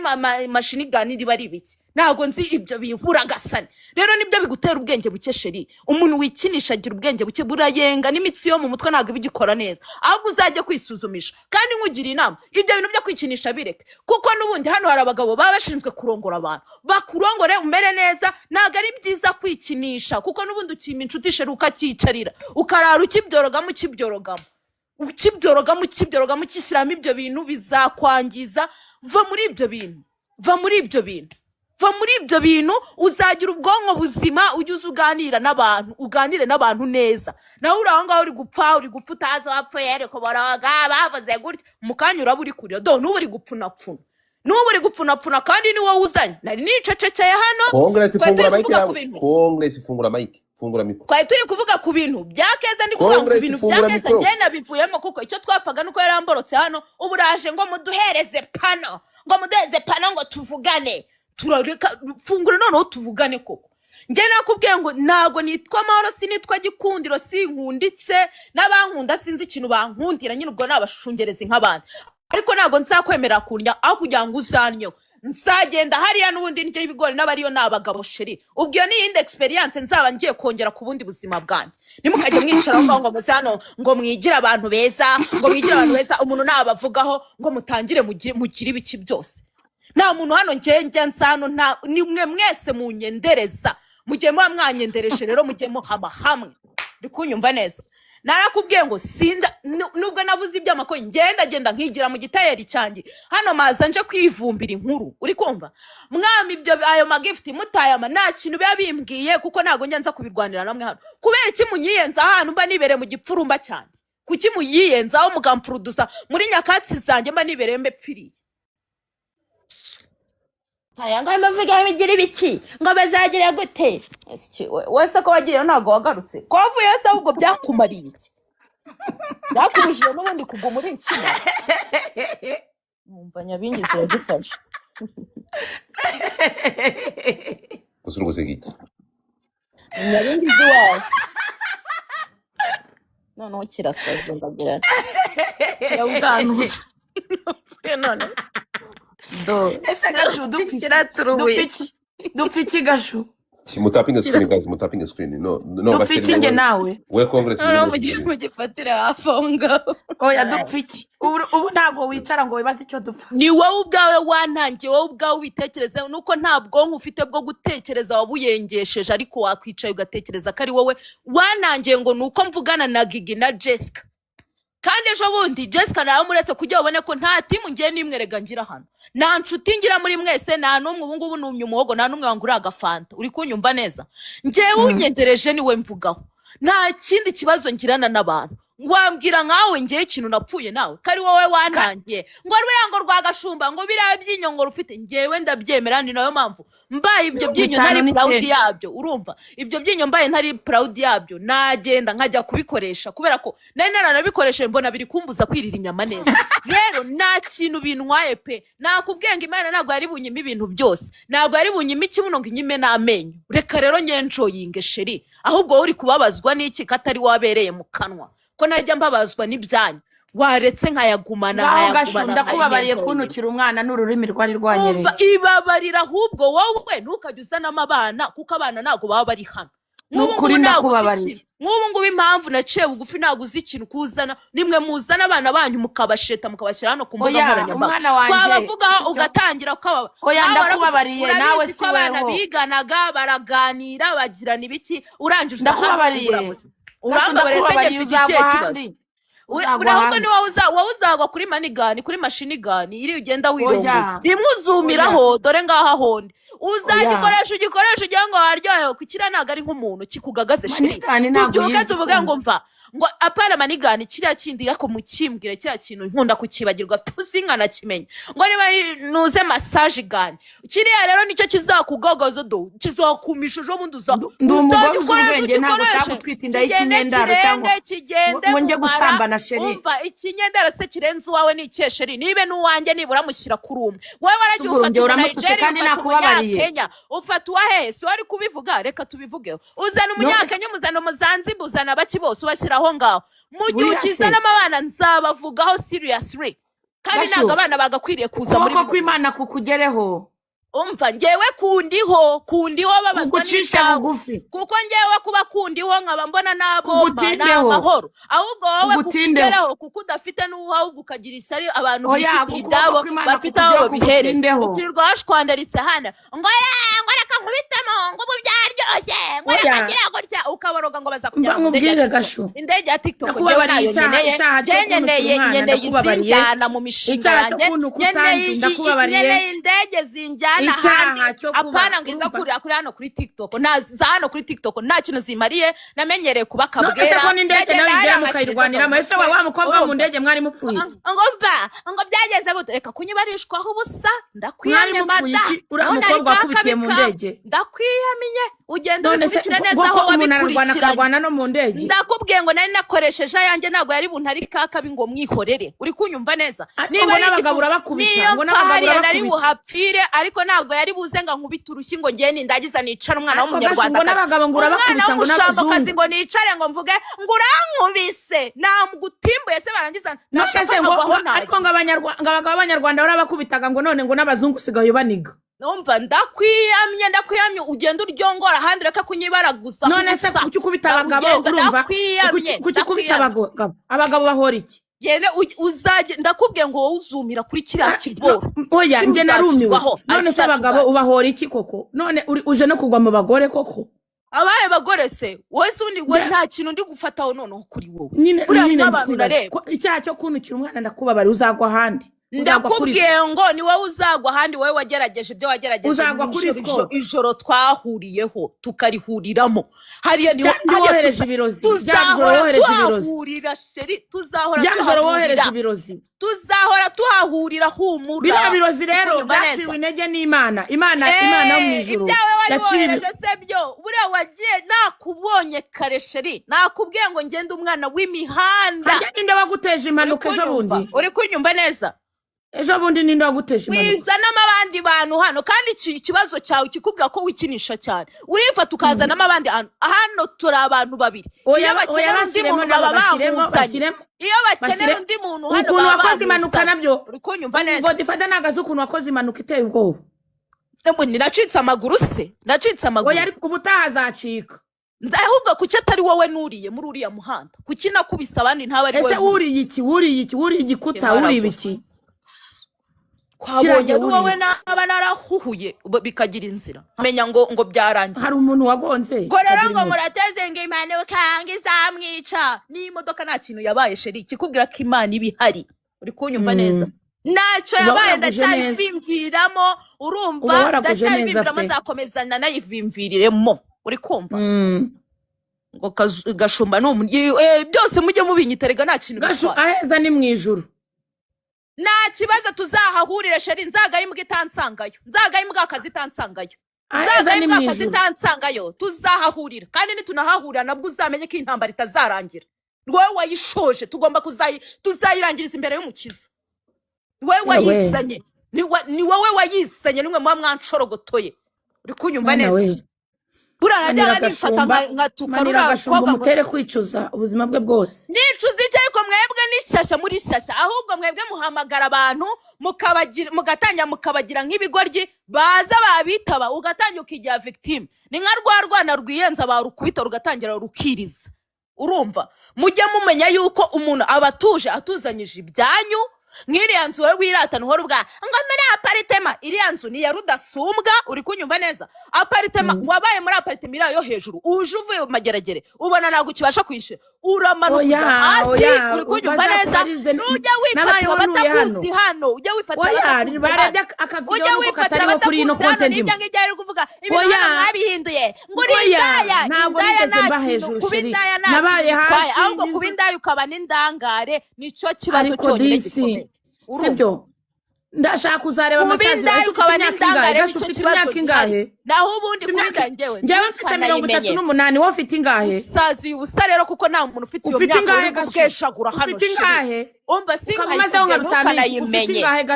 mashinigani niba ari ibiki ntago nzi ibyo bihura gasane rero nibyo bigutera ubwenge buke sheri umuntu wikinisha agira ubwenge buke burayenga n'imitsi yo mu mutwe ntago ibigikora neza ahubwo uzajya kwisuzumisha kandi nkugira inama ibyo bintu byo kwikinisha bireke kuko nubundi hano hari abagabo baba bashinzwe kurongora abantu bakurongore umere neza ntago ari byiza kwikinisha kuko nubundi ukima inshuti sheri ukakicarira ukarara ukibyorogamo ukishyiramo ibyo bintu bizakwangiza va muri ibyo bintu uzagira ubwonko buzima ujye uganira n'abantu uganire n'abantu neza nawe uri aho ngaho uri gupfa utazi wapfuye ariko baraga bavuze gutya mu kanya uraba uri kurira n'ubu uri gupfunapfuna kandi ni wowe uzanye nari nicecekeye hano Congress ifungura mike fungura mikro twari turi kuvuga ku bintu byakeza ndi kuvuga ku bintu byakeza ngena bivuyemo kuko icyo twapfaga nuko yaramborotse hano uburaje ngo muduhereze pano ngo tuvugane turareka fungura noneho tuvugane koko nge nakubwiye ngo nago nitwa amahoro sinitwa gikundiro sinkunditse n'abankunda sinzi ikintu bankundira nyine ubwo nabashungereza nk'abandi ariko nago nzakwemera kunya aho kugira ngo uzanyo nsagenda hariya n'ubundi njye ibigori n'abariyo nabagabo sheri ubwo ni indi experience nzaba ngiye kongera ku bundi buzima bwanjye nimukajye mwicara ngo muzano ngo mwigira abantu beza umuntu nabavugaho ngo mutangire mugire ibiki byose nta muntu hano njye nsano nta nimwe mwese munyendereza mujye mwanyendereshe rero mujye muhama hamwe ndikunyumva neza narakubwiye ngo sinda nubwo navuze iby'amako ngenda nkigira mu gitayeri cyanjye hano maza nje kwivumbira inkuru uri kumva mwami ibyo ayo magifti mutayama nta kintu biba bimbwiye kuko ntago njya nza kubirwanira namwe hano kubera iki munyiyenza ahantu mba nibere mu gipfurumba cyane kuki muyiyenzaho mugamproducer muri nyakatsi zanjye mba nibereye mbepfiriye Ayanga mavuga bigira ibiki ngo bazagira gute wese ko wagiye ntago wagarutse ko wavuye se ahubwo byakumariye iki byakurujije n'ubundi kugwa muri ikina numva nyabingize yagufasha Usuruguze giki nyabingize wawe none kirasaze ndagira yabuganuza none ese gashu dupfiki gashu mutapinga screen guys mutapinga screen no dupfiki nge nawe we congrats no mugifatira hafonga oya dupfiki ubu ntago wicara ngo wibaze icyo dupfa ni wowe ubwawe wantangiye wowe ubwawe ubitekereze nuko nta bwonko ufite bwo gutekereza wabuyengesheje ariko wakwicaye ugatekereza ko ari wowe wantangiye ngo nuko mvugana na Gigi na Jessica kandi ejo bundi Jessica nawe muretse kujya ubone ko nta timu ngiye nimwerega ngira hano nta nshuti ngira muri mwese nta numwe ubu ngubu numye umuhogo nta numwe wangura agafanta uri kunyumva neza ngewe unyendereje niwe mvugaho nta kindi kibazo ngirana n'abantu wambwira nkawe ngiye ikintu napfuye nawe kari wowe wantangiye ngo ruyango rwagashumba ngo biriya by'inyongo rufite ngewe ndabyemera ni nayo mpamvu mbaye ibyo byinyo ntari proud yabyo urumva ibyo byinyo mbaye ntari proud yabyo nagenda nkajya kubikoresha kubera ko nari naranabikoreshe mbona biri kumbuza kwirira inyama neza rero nta kintu bintwaye pe nakubwenga Imana ntabwo yari bunyima ibintu byose ntabwo yari bunyima ikibuno ngo inyime n'amenyo reka rero nyenjoyinge sheri ahubwo uri kubabazwa n'iki katari wabereye mu kanwa ko najya mbabazwa n'ibyanyu waretse nkayagumana ndakubabariye kuntukira umwana n'ururimi rwari rwanyereye ibabarira ahubwo wowe ntukajya uzanamo abana kuko abana ntago baba bari hano nukuri ndakubabariye nk'ubu ngubu impamvu naciye bugufi ntago uzi ikintu kuzana nimwe muzana abana banyu mukabasheta mukabashyira hano ku mbuga nkoranyambaga twabavugaho ugatangira ukababa oya ndakubabariye nawe si abana biganaga baraganira bagirana ibiki urangije ndakubabariye urambabarese ngefite ikihe kibazo urahubwo ni wowe uzagwa kuri manigani kuri mashini gani iri ugenda wirongoza rimwe uzumiraho dore ngaha hondi uzagikoresha ugira ngo waryohewe kukira ntago ari nk'umuntu kikugagaze shiri tubyuke tuvuge ngo mva ngo apana manigani kiriya kindi yako mukimbwire kiriya kintu nkunda kukibagirwa tuzinga na kimenya ngo niba nuze massage gani kiriya rero nicyo kizakugogoza do kizakumisha ejo bundi ndumugore uzubwenge ntabwo cyagutwita inda y'ikinyendaro cyangwa ngo nge gusambana sheri umva ikinyendaro se kirenze uwawe ni ikihe sheri nibe n'uwanjye nibura mushyira kuri umwe wowe waragiye ufata Nigeria kandi nakubabariye Kenya ufata uwahe si wari kubivuga reka tubivugeho uzana umunyakenya umuzana umuzanzibu uzana abaki bose ubashyira aho ngaho mu gihe ukizanamo abana nzabavugaho seriously kandi ntabwo abana bagakwiriye kuza muri kuko kw'Imana kukugereho umva ngewe kundiho babazwa n'icyago kuko ngewe kuba kundiho nkaba mbona nabomba n'amahoro ahubwo wowe kukugeraho kuko udafite n'uwaho ukagira isari abantu bifite ibyabo bafite aho bihereza ukirirwa washwandaritse hano ngo reka nkubitemo ngo ubu byaryoshye ngo reka ngira gutya ukabaroga ngo baza kujya mu indege ya TikTok ngewe nayo nkeneye izinjyana mu mishinga yanjye nkeneye indege zinjyana apana ngiza kurira kuri hano kuri TikTok naza hano kuri TikTok nta kintu zimariye namenyereye kuba kabwera ese ko n'indege nawe igiye mukayirwanira ese wa mukobwa mu ndege mwari mupfuye ngo byagenze gute reka kunyibarishwaho ubusa ndakwiyamye mada uriya mukobwa wakubitiye mu ndege ndakwiyamiye ugenda ubikurikira neza aho wabikurikirana no mu ndege ndakubwiye ngo nari nakoresheje ayanjye ntabwo yari buntari kakabi ngo mwihorere uri kunyumva neza niba n'abagabo urabakubita ngo n'abagabo nari buhapfire ariko ntabwo yari buze ngo nkubite urushyi ngo ngende ndagiza nicara umwana w'umunyarwanda ngo n'abagabo ngo urabakubita ngo n'abazungu ngo nicare ngo mvuge ngo urankubise namugutimbuye se barangiza nashase ngo ariko ngo abagabo b'abanyarwanda barabakubitaga ngo none ngo n'abazungu sigaye baniga numva ndakwiyamye ugenda uryongora handi reka kunyibaraguza none se kuki ukubita abagabo urumva kuki ukubita abagabo bahora iki yene uzaje ndakubwiye ngo wowe uzumira kuri kiriya kiboro oya nge narumiwe none se abagabo ubahora iki koko none uje no kugwa mu bagore koko abaye bagore se wese undi we nta kintu ndi gufataho noneho kuri wowe nyine abantu nareba icyaha cyo kunukira umwana ndakubabara uzagwa handi ndakubwiye ngo ni wowe uzagwa handi wowe wagerageje ibyo wagerageje uzagwa kuri ijoro twahuriyeho tukarihuriramo hariya ni wohereje ibirozi tuzahurira sheri tuzahora tuhahurira humura biriya birozi rero byaciwe intege n'Imana Imana yo mu ijuru ibyawe wari wohereje se byo buriya wagiye nakubonye kare sheri nakubwiye ngo ngende umwana w'imihanda ninde waguteje impanuka ejo bundi uri kunyumva neza ejo bundi ninde waguteje impanuka wizanamo abandi bantu hano kandi ikibazo cyawe kikubwira ko wikinisha cyane urifata ukazanamo abandi hano turi abantu babiri iyo bakenera undi muntu baba bahuzanye iyo bakenera undi muntu hano ukuntu wakoze impanuka nabyo uri kunyumva neza ngo difata nagaze ukuntu wakoze impanuka iteye ubwoba nacitse amaguru se nacitse amaguru oya ariko ubutaha azacika ahubwo kuki atari wowe nuriye muri uriya muhanda kuki nakubise abandi ntawe ari wowe ese wuriye igikuta wuriye ibiki kwabonye wowe naba narahuhuye bikagira inzira menya ngo byarangiye hari umuntu wagonze ngo rero ngo murateze ngo Imana kanga izamwica ni imodoka nta kintu yabaye sheri kikubwira ko Imana ibihari uri kunyumva neza ntacyo yabaye ndacyabivimviramo urumva ndacyabivimviramo nzakomezana nayivimviriremo uri kumva ngo gashumba byose mujye mubinyiterega nta kintu aheza ni mu ijuru nta kibazo tuzahahurira sheri nzagayimbwa itansangayo nzagayimbwa akazi itansangayo nzagayimbwa akazi itansangayo tuzahahurira kandi nitunahahurira nabwo uzamenye ko intambara itazarangira wowe wayishoje tugomba tuzayirangiriza imbere y'umukiza wowe wayizanye ni wowe wayizanye nimwe muba mwanshorogotoye uri kunyumva neza burarajya nifata nkatukara mutere kwicuza ubuzima bwe bwose nicuza icyo ariko mwebwe n'ishyashya muri shyashya ahubwo mwebwe muhamagara abantu mugatangira mukabagira nk'ibigoryi baza babitaba ugatangira ukigira victime ni nka rwana rwiyenza barukubita rugatangira rukiriza urumva mujye mumenya yuko umuntu abatuje atuzanyije ibyanyu nk'iriya nzu wowe wiratana uhora ubwa ngo muri aparitema iriya nzu ni ya rudasumbwa uri kunyumva neza aparitema wabaye muri aparitema iriya yo hejuru uje uvuye mu mageragere ubona ntabwo ukibasha kwishyura uramanuka hasi uri kunyumva neza nujya wifatira abatakuzi hano ujya wifatira abatakuzi hano n'ibyo ngibyo ari kuvuga ibintu hano mwabihinduye ngo uri indaya nta kintu kuba indaya nta kintu ahubwo kuba indaya ukaba n'indangare nicyo kibazo cyonyine gikomeye sibyo ndashaka kuzareba amasazi ukaba n'indangare nicyo kibazo ingahe naho ubundi kubida njyewe mfite 38 wowe ufite ingahe usazi ubusa rero kuko nta muntu ufite iyo myaka yo gukeshagura hano umva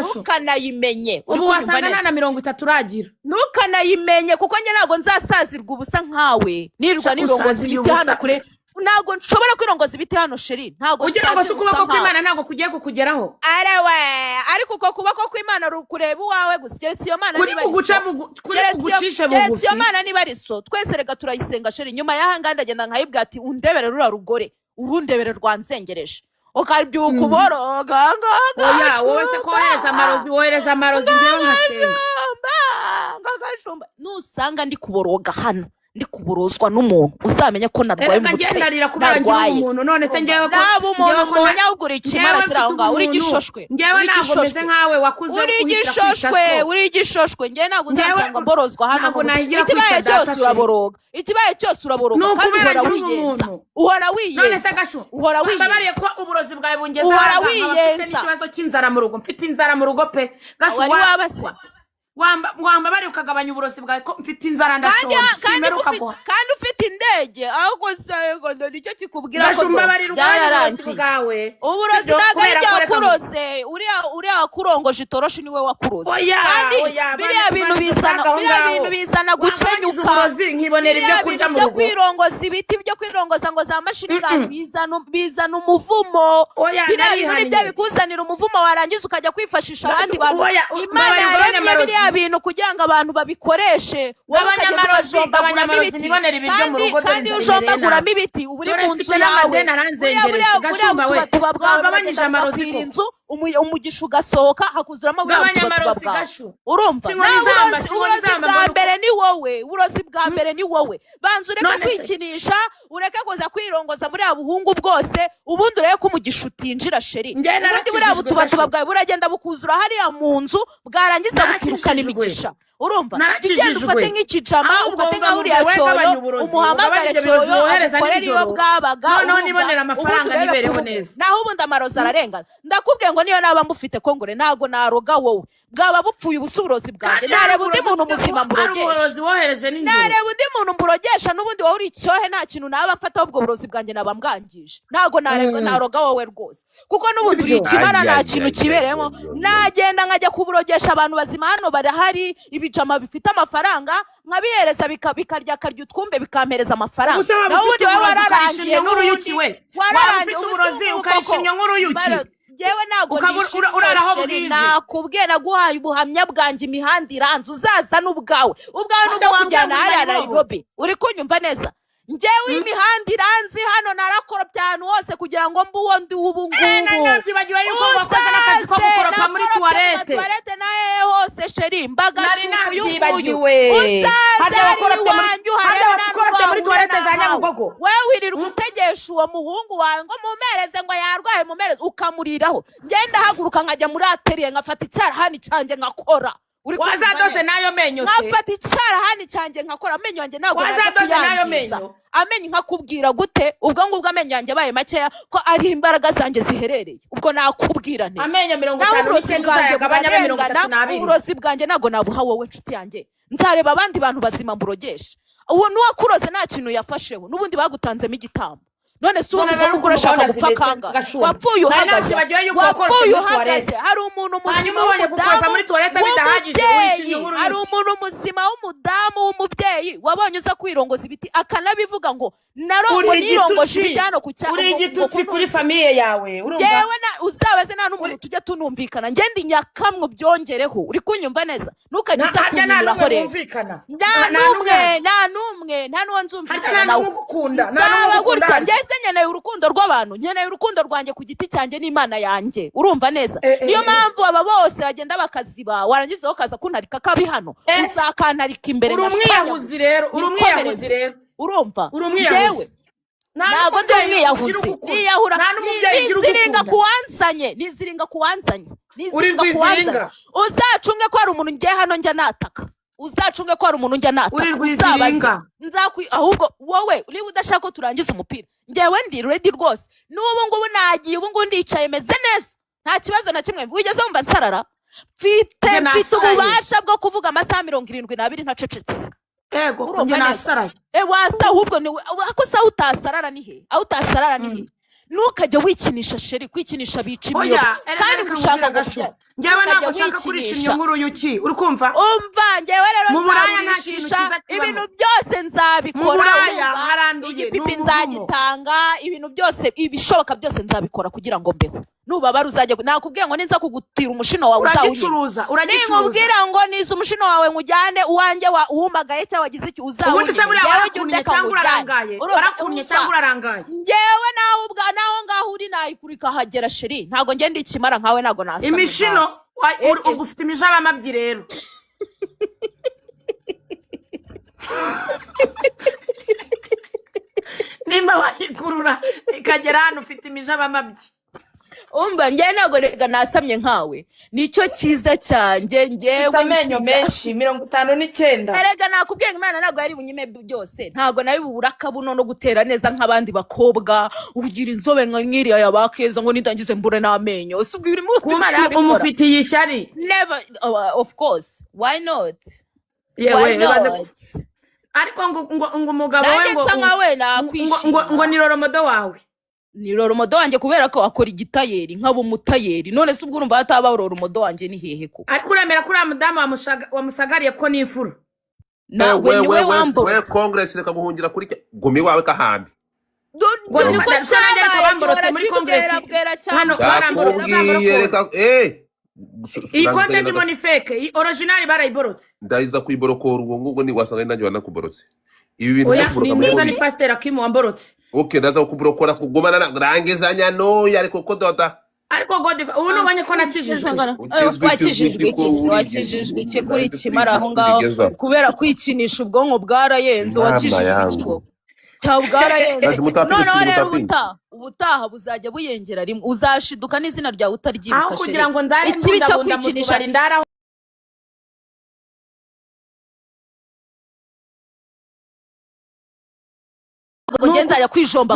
ntukanayimenye ubu wasanga nta na 30 uragira ntukanayimenye kuko njye ntabwo nzasazirwa ubusa nkawe nirwa nirongoza ibiti hano kure ntabwo nshobora kwirongoza ibiti hano sheri ntabwo ugira ngo ukuboko kw'Imana ntabwo kugiye kukugeraho ariko uko kuboko kw'Imana rukureba uwawe gusa keretse iyo Mana niba iyo Mana niba ari so twese rega turayisenga sheri nyuma y'ahanga ndagenda nkayibwa ati undebere rura rugore urundebere rwanzengereje ukabyuka uboroga oya wowe se wohereza amarozi ngewe nkasenga nusanga ndi kuboroga hano ndi kuburozwa n'umuntu uzamenye ko narwaye mu mutwe narwaye none se ngewe ko nabo umuntu mbonye ahugura ikimara kiranga uri gishoswe ngewe ntabwo meze nkawe wakuze uri gishoswe ngewe ntabwo uzasanga mborozwa hano ikibaye cyose uraboroga kandi uhora wiyenza none se gashu uhora wiyenza babariye ko uburozi bwawe bungeze ahanga ikibazo cy'inzara mu rugo mfite inzara mu rugo pe gashu wamba bari ukagabanya uburozi bwawe ko mfite inzara ndashonje kandi ufite indege ahubwo sego nicyo kikubwira ko byararangiye uburozi ntabwo ari byakuroze uriya wakurongoje itoroshi niwe wakuroze kandi biriya bintu bizana gucenyuka nkibonera ibyo kurya mu rugo kwirongoza ibiti byo kwirongoza ngo za mashini gani bizana umuvumo biriya bintu nibyo bikuzanira umuvumo warangiza ukajya kwifashisha abandi bantu Imana yaremye biriya bintu kugira ngo abantu babikoreshe kandi ujombaguramo ibiti uri mu nzu yawe gashumba we tubabwira inzu umugisha ugasohoka hakuzuramo bw'abanyamarozi bwawe gashu urumva uburozi bwa mbere ni wowe uburozi bwa mbere ni wowe banza ureke kwikinisha ureke kuza kwirongoza muri abuhungu bwose ubundi ureke ko umugisha utinjira sheri ubundi buriya butubatuba bwawe buragenda bukuzura hariya mu nzu bwarangiza bukirukana imigisha urumva igenda ufate nk'ikijama ufate nka buriya cyoyo umuhamagare cyoyo akorera iyo bwabaga noneho nibonera amafaranga nibereho neza naho ubundi amarozi ararengana ndakubwiye ngo niyo naba mbufite kongore ntago naroga wowe bwaba bupfuye ubusuburozi bwanjye nareba undi muntu muzima murogesha nareba undi muntu murogesha n'ubundi wowe uri icyohe nta kintu naba mfata ubwo burozi bwanjye naba mbwangije ntago naroga wowe rwose kuko n'ubundi uri ikimara nta kintu kibereyemo nagenda nkajya kuburogesha abantu bazima hano barahari ibijama bifite amafaranga nkabihereza bikarya utwumbe bikampereza amafaranga naho ubundi wowe wararangiye n'uruyuki we wararangiye uburozi ukayishimye nk'uruyuki yewe nago nishimye nakubwiye naguhaye ubuhamya bwanjye imihanda iranze uzaza n'ubwawe n'ubwo kujyana hariya Nairobi uri kunyumva neza njyewe imihanda iranze hano narakora ahantu hose kugira ngo mbe uwo ndi ubu ngubu uzaze muri tuwarete nawe hose sheri mbaga uzaze iwanjye uharebe n'ahantu wewe wirirwa utegesha uwo muhungu wawe ngo mumereze ngo yarwaye mumereze ukamuriraho ngenda haguruka nkajya muri ateriye nkafata icyarahani cyanjye nkakora wazadose nayo menyo se nkafata icyarahani cyanjye nkakora amenyo yanjye ntabwo wazadose nayo menyo amenyo nkakubwira gute ubwo ngubwo amenyo yanjye abaye makeya ko ari imbaraga zanjye ziherereye ubwo nakubwira nte amenyo 59 uzayagabanya 32 uburozi bwanjye ntabwo nabuha wowe nshuti yanjye nzareba abandi bantu bazima mburogesha uwo nuwakuroze nta kintu yafasheho n'ubundi bagutanzemo igitambo none si ubundi bwo urashaka gupfa kanga wapfuye uhagaze hari umuntu muzima hari umuntu muzima w'umudamu w'umubyeyi wabonye uza kwirongoza ibiti akanabivuga ngo narongo nirongoje ibijyano ku cyangwa uri igitutsi kuri famiye yawe urumva yewe uzabaze nta n'umuntu tujya tunumvikana ngende nyakamwe byongereho uri kunyumva neza ntukagiza kunyuraho rero nta n'uwo nzumvikana nawe nzaba gutya ngeze nkeneye urukundo rw'abantu nkeneye urukundo rwanjye ku giti cyanjye n'Imana yanjye urumva neza niyo mpamvu aba bose bagenda bakaziba warangiza ukaza kuntarika kabi hano uzakantarika imbere urumwiyahuzi rero urumva njyewe ntabwo ndi umwiyahuzi niyahura niziringa kuwanzanye uzacunge ko hari umuntu ngiye hano njya nataka uzacunge ko hari umuntu njya nataka uzabaza ahubwo wowe uri udashaka ko turangiza umupira njyewe ndi ready rwose n'ubu ngubu nagiye ubu ngubu ndicaye meze neza nta kibazo na kimwe wigeze wumva nsarara mfite ububasha bwo kuvuga amasaha 72 ntacecetse ego njye nasaraye wasa ahubwo ni ako sa utasarara ni he utasarara ni he nukajya wikinisha sheri kwikinisha bica imyo kandi gushaka gashya njyewe nako nshaka kurisha nk'uruyuki uri kumva umva njyewe rero nzabishisha ibintu byose nzabikora igipipi nzagitanga ibintu byose ibishoboka byose nzabikora kugira ngo mbeho nubabara uzajya nakubwiye ngo ninza kugutira umushino wawe uragicuruza nimubwira ngo niza umushino wawe ngujyane uwanjye uwumagaye cyangwa wagize iki uzawundi barakunye cyangwa urarangaye njyewe naho ngaho uri nayikurika hagera sheri ntago ngende ikimara nkawe nago nasa imishino ugufite imijaba mabyi rero nimba wayikurura ikagera hano ufite imijaba mabyi umva njye nago rega nasamye nkawe nicyo cyiza cyanjye njyewe amenyo menshi 59 erega nakubwiye Imana nago yari bunyime byose ntago nari bubura kabuno no gutera neza nk'abandi bakobwa ugira inzobe nk'iriya yabakeza ngo nidangize mbure n'amenyo usubwira Imana yabikora umufitiye ishyari never of course why not ariko ngo umugabo we ngo ni roromodo wawe ni roromodo wanjye kubera ko akora igitayeri nk'abo mutayeri none se ubwo urumva ataba roromodo wanjye ni hehe ko ariko uremera kuri mudamu wamusagariye ko ni ifuru nawe niwe wambo we congress reka guhungira kuri gumi wawe kahambi niko cyane muri congress hano baramburiye reka iyi content ni fake original barayiborotse ndayiza kuyiborokora ubwo ngubwo ni wasanga nanjye wanakuborotse ibi bintu by'uburoka ni pastor Akimu wamborotse okay ndaza kukuborokora kugomana rangezanya no yari koko doda ariko Godfather ubu nubonye ko nakijijwe wakijijwe iki wakijijwe iki kuri kimara aho ngaho kubera kwikinisha ubwonko bwarayenze wakijijwe iki cyangwa bwarayenze noneho rero ubutaha buzajya buyengera rimwe uzashiduka n'izina ryawe utaryibuka kugira ngo ndare ikibi cyo kwikinisha ndara ugenza ya kwijomba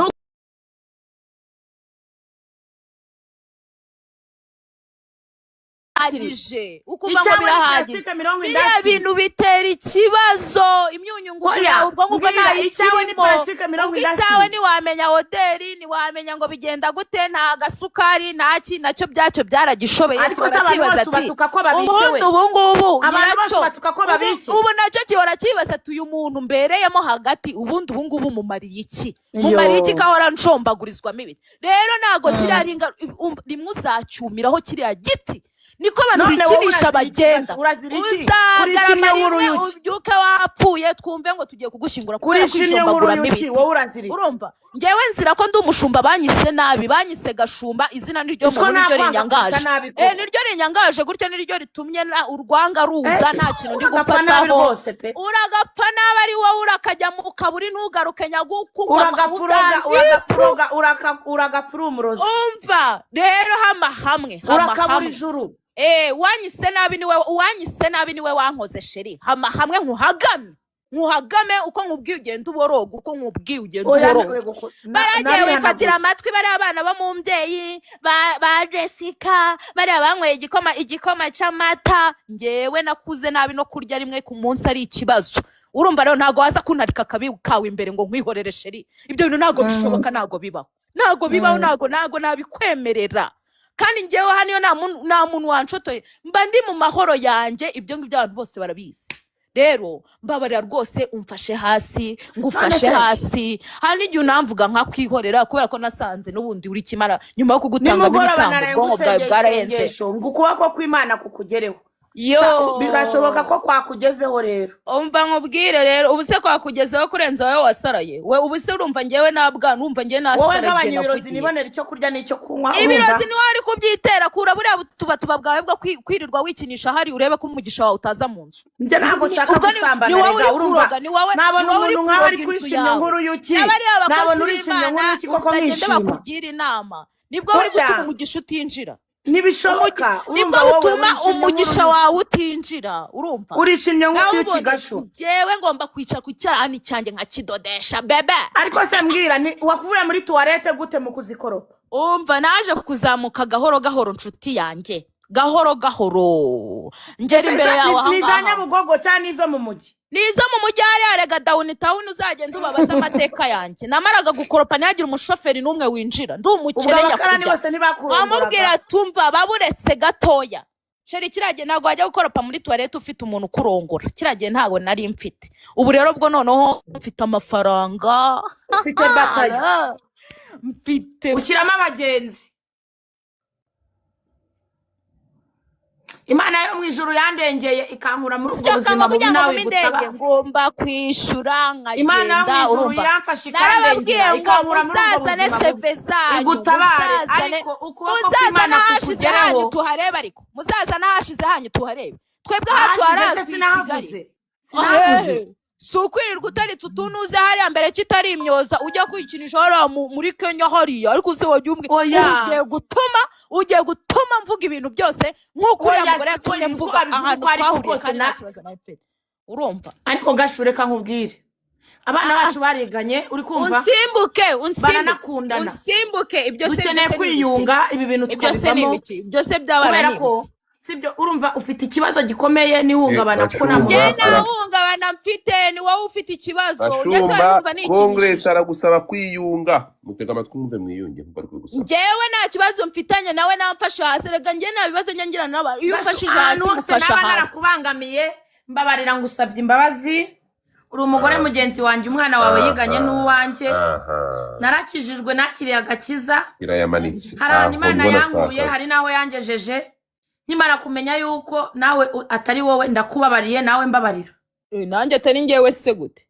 birahagije ukumva ngo birahagije biriya bintu bitera ikibazo imyunyungugu yawe ubwonko bwo nta ikirimo icyawe ntiwamenya hoteli ntiwamenya ngo bigenda gute nta gasukari ntaki nacyo byacyo byaragishobeye kiba kibaza ati ubundi ubungubu ubu nacyo gihora kibaza ati uyu muntu mbereyemo hagati ubundi ubungubu mumariye iki mumariye iki kahora nshombagurizwamo ibintu rero ntago ziriya rimwe uzacyumiraho kiriya giti niko abantu bikinisha bagenda uzagarama ubyuke wapfuye twumve ngo tugiye kugushingura kubera kwishombaguramo ibiti urumva ngewe nzira ko ndi umushumba banyise nabi banyise gashumba izina niryo muntu niryo rinyangaje niryo rinyangaje gutyo niryo ritumye urwanga ruza nta kintu ndi gufataho uragapfa nabi ari wowe urakajya mu kaburi ntugaruke nyagukugwa uragapfura umurozi umva rero hama hamwe wanyise nabi niwe wankoze sheri hama hamwe nkuhagame uko nkubwiye ugenda uboroga uko nkubwiye ugenda uboroga baragiye wifatira amatwi bari abana bo mu mbyeyi ba Jessica bari abanyweye igikoma cy'amata ngewe nakuze nabi no kurya rimwe ku munsi ari ikibazo urumva rero ntago waza kunarika kabi kawe imbere ngo nkwihorere sheri ibyo bintu ntago bishoboka ntago bibaho ntago nabikwemerera kandi ngewe haniyo nta muntu wanshotoye mba ndi mu mahoro yanjye ibyo ngibyo abantu bose barabizi rero mbabarira rwose umfashe hasi ngufashe hasi hari igihe unamvuga nka kwihorera kubera ko nasanze n'ubundi uri kimara nyuma yo kugutanga n'ibitambo ubwonko bwawe bwarayenze ngo ukuboko kw'Imana kukugereho birashoboka ko kwakugezeho rero umva nkubwire rero ubu se kwakugezeho kurenza wowe wasaraye we ubu se urumva ngewe nabwa numva ngewe nasaraye wowe ngabanye ibirozi nibonera icyo kurya n'icyo kunywa ibirozi ni wari kubyitera kura buriya tuba bwawe bwo kwirirwa wikinisha hari urebe ko umugisha wawe utaza mu nzu njye ntabwo nshaka gusambana rega urumva nabona umuntu nkawe ari kwishimye nkuru yuki nabona uri kwishimye nkuru yuki koko mwishima bakugira inama nibwo uri gutuma umugisha utinjira nibishoboka urumva wowe utuma umugisha wawe utinjira urumva urishimye nk'uko gasho yewe ngomba kwicara ku cyarani cyanjye nka kidodesha bebe ariko se mbwira wakuvuye muri toilette gute mu kuzikoropa umva naje kuzamuka gahoro nshuti yanjye gahoro ngera imbere yawe aha nizanya bugogo cyane izo mu mujyi nizo mu mujyi arega downtown uzagenda ubabaza amateka yanjye namaraga gukoropa ntiyagira umushoferi n'umwe winjira ndi umukene nyakujya amubwira tumva baburetse gatoya sheri kiragiye ntabwo wajya gukoropa muri toilette ufite umuntu ukurongora kiragiye ntabwo nari mfite ubu rero bwo noneho mfite amafaranga mfite batayo mfite ushyiramo abagenzi Imana yo mu ijuru yandengeye ikankura muri ubwo buzima bubi nawe gutaba ngomba kwishura Imana yo mu ijuru yamfashe ikandengera ikankura muri ubwo buzima gutabare ariko ukuboko kw'Imana kukugereho tuhareba ariko muzaza nahashize hanyu tuharebe twebwe hacu harazi Kigali si ukwirirwa utaritse utunuze hariya mbere kitari imyoza ujya kwikinisha hariya muri Kenya hariya ariko se wagiye ugiye gutuma mvuga ibintu byose nk'uko uriya mugore yatumye mvuga ahantu twahuriye kandi nta kibazo nawe mfite urumva ariko gashure kankubwire abana bacu bariganye uri kumva unsimbuke ibyo se dukeneye kwiyunga ibi bintu twabivamo ibyo se byabana n'ibiki sibyo urumva ufite ikibazo gikomeye ni hungabana ko hungabana mfite ni wowe ufite ikibazo Congress aragusaba kwiyunga mutega amatwi mwumve mwiyunge njyewe nta kibazo mfitanye nawe namfasha hasi rega njye nta bibazo ngira n'abantu iyo umfashije hasi ngufasha hasi narakubangamiye mbabarira ngusabye imbabazi uri umugore mugenzi wanjye umwana wawe yiganye n'uwanjye narakijijwe nakiriye agakiza irayamanitse hari Imana yankuye hari naho yangejeje nkimara kumenya yuko nawe atari wowe ndakubabariye nawe mbabarira nanjye atari ngewe se gute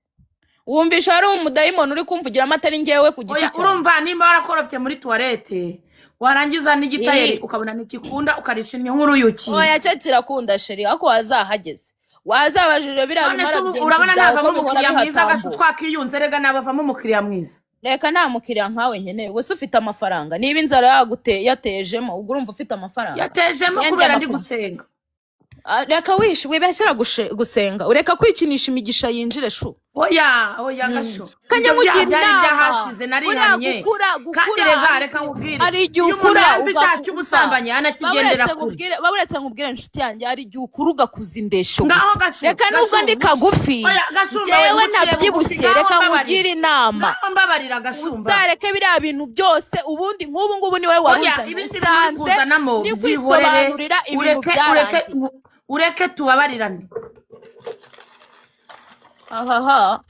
wumvisha ari umudayimoni uri kumvugira amatari ngewe ku giti cyawe urumva nimba warakorofye muri toilette warangiza n'igitayeri ukabona nikikunda ukaricinye nk'uruyuki oya cyo kirakunda sheri ako wazahageze wazabajije birabimara byinshi urabona navamo umukiriya mwiza gacu twakiyunze rega nabavamo umukiriya mwiza reka nta mukiriya nkawe nkeneye wese ufite amafaranga niba inzara yatejemo ubwo urumva ufite amafaranga yatejemo kubera ndi gusenga reka wibeshyira gusenga ureka kwikinisha imigisha yinjire shu oya gasho kanya mugira inama byahashize nariyamye kandi reka nkubwire ari igihe ukura ugusambanya anakigendera kure baburetse nkubwire inshuti yanjye ari igihe ukura ugakuza indeshyo reka nubwo ndi kagufi jewe nabyibushye reka nkugire inama mbabarira gashumba uzareke biriya bintu byose ubundi nk'ubu ngubu niwe waruzanye usanze ni kwisobanurira ibintu byarangiye ureke tubabarirane